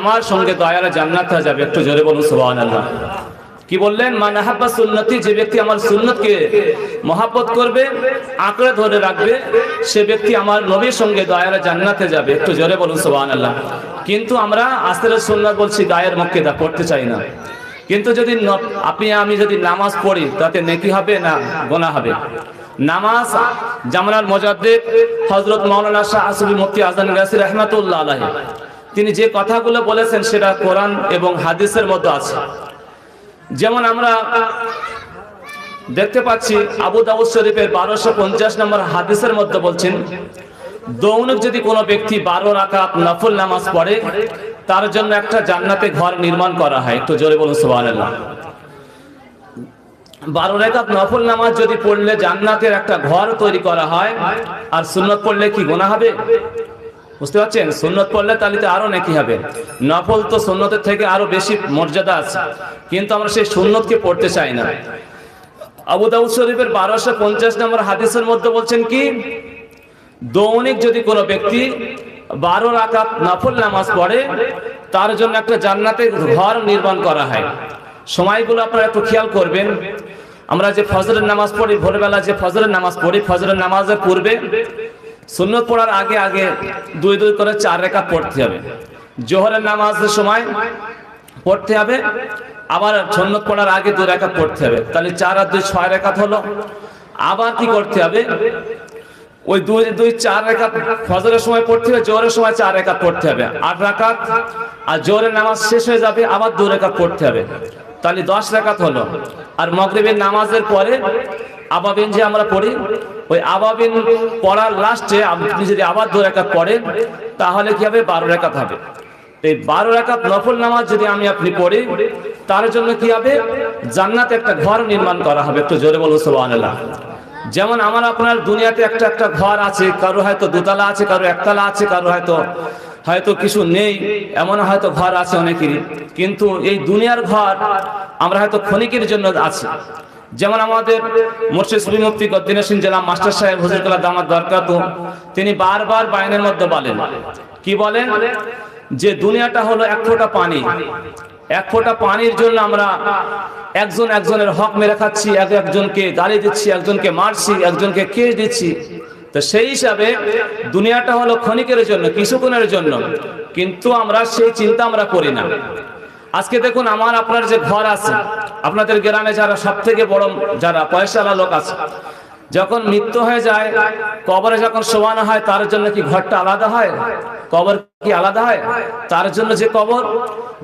আমার সঙ্গে দয়ালে জান্নাতে যাবে। একটু জোরে বলুন সুবহানাল্লাহ। কি বললেন? মান আহাব্বা সুন্নতি, যে ব্যক্তি আমার সুন্নতকে মহব্বত করবে, আঁকড়ে ধরে রাখবে, সে ব্যক্তি আমার নবীর সঙ্গে দয়ালে জান্নাতে যাবে। একটু জোরে বলুন সুবহানাল্লাহ। কিন্তু আমরা আসরের সুন্নাত বলছি, গায়ের মুক্কিদা পড়তে চাই না। কিন্তু যদি আপনি আমি যদি নামাজ পড়ি তাতে নেকি হবে না গুনাহ হবে? নামাজ জামানার মুজাদ্দিদ হযরত মাওলানা শাহ আসিফ মুফতি আজম গাজী রাহমাতুল্লাহ আলাইহি তিনি যে কথাগুলো বলেছেন সেটা কোরআন এবং হাদিসের মধ্যে আছে। যেমন আমরা দেখতে পাচ্ছি আবু দাউদ শরীফের 1250 নম্বর হাদিসের মধ্যে বলছেন, দৈনিক যদি কোনো ব্যক্তি 12 রাকাত নফল নামাজ পড়ে তার জন্য একটা জান্নাতে ঘর নির্মাণ করা হয়। একটু জোরে বলুন সুবহানাল্লাহ। 12 রাকাত নফল নামাজ যদি পড়লে জান্নাতের একটা ঘর তৈরি করা হয়। আর সুন্নত পড়লে কি গুনাহ হবে? বুঝতে পারছেন? সুন্নত পড়লে তাহলে তো আরো নেকি হবে। নফল তো সুন্নতের থেকে আরো বেশি মর্যাদা আছে, কিন্তু আমরা সেই সুন্নতকে পড়তে চাই না। আবু দাউদ শরীফের 1250 নম্বর হাদিসের মধ্যে বলছেন কি, দৈনিক যদি কোনো ব্যক্তি 12 রাকাত নফল নামাজ পড়ে তার জন্য একটা জান্নাতে ঘর নির্মাণ করা হয়। সময়গুলো আপনারা একটু খেয়াল করবেন। আমরা যে ফজরের নামাজ পড়ি, ভোরবেলা যে ফজরের নামাজ পড়ি, ফজরের নামাজের পূর্বে সুন্নত পড়ার আগে আগে 2 করে 4 রাকাত পড়তে হবে। জোহরের নামাজের সময় পড়তে হবে, আবার সুন্নত পড়ার আগে 2 রাকাত পড়তে হবে। তাহলে 4 আর 2 6 রাকাত হলো। আবার কি করতে হবে? ওই 4 রাকাত ফজরের সময় পড়তে হবে, জোহরের সময় 4 রাকাত পড়তে হবে, 8 রাকাত। আর জোহরের নামাজ শেষ হয়ে যাবে, আবার 2 রাকাত পড়তে হবে, তাহলে 10 রাকাত হলো। আর মাগরিবের নামাজের পরে আবাবিন যে আমরা পড়ি, ওই আবাবিন পড়ার লাস্টে আপনি যদি আবার 2 রাকাত পড়েন তাহলে কি হবে? 12 রাকাত হবে। এই 12 রাকাত নফল নামাজ যদি আমি আপনি পড়ি তার জন্য কি হবে? জান্নাতে একটা ঘর নির্মাণ করা হবে। একটু জোরে বলুন সুবহানাল্লাহ। যেমন আমার আপনার দুনিয়াতে একটা একটা ঘর আছে, কারো হয়তো 2 তলা আছে, কারো 1 তলা আছে, কারো হয়তো কিছু নেই, এমন হয়তো ঘর আছে অনেকেরই। কিন্তু এই দুনিয়ার ঘর আমরা হয়তো ক্ষণিকের জন্য আছে। যেমন আমাদের মুর্শিদ সুফি মুফতি গদ্দিনউদ্দিন জেলা মাস্টার সাহেব হুজুর কালা দামাত বরকাতু তিনি বারবার বায়ানের মধ্যে বলেন, কি বলেন? যে দুনিয়াটা হলো 1 ফোঁটা পানি। 1 ফোঁটা পানির জন্য আমরা একজন একজনের হক মেরে খাচ্ছি, একজনকে গালি দিচ্ছি, একজনকে মারছি, একজনকে কেস দিচ্ছি। তো সেই হিসাবে দুনিয়াটা হলো ক্ষণিকের জন্য, কিছুক্ষণের জন্য, কিন্তু আমরা সেই চিন্তা আমরা করি না। আজকে দেখুন আমার আপনার যে ঘর আছে, আপনাদের গ্রামে যারা সব থেকে বড় যারা পয়সাওয়ালা লোক আছে, যখন মৃত্যু হয়ে যায়, কবরে যখন শোয়ানো হয় তার জন্য কি ঘরটা আলাদা হয়? কবর কি আলাদা হয়? তার জন্য যে কবর,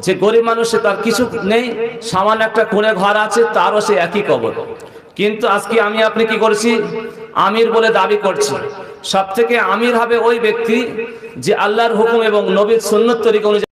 যে গরিব মানুষ তার কিছু নেই, সামান্য একটা কোণে ঘর আছে, তারও সে একই কবর। কিন্তু আজকে আমি আপনি কি করছি? আমির বলে দাবি করছি। সব থেকে আমির হবে ওই ব্যক্তি যে আল্লাহর হুকুম এবং নবীর সুন্নত তরিকা অনুযায়ী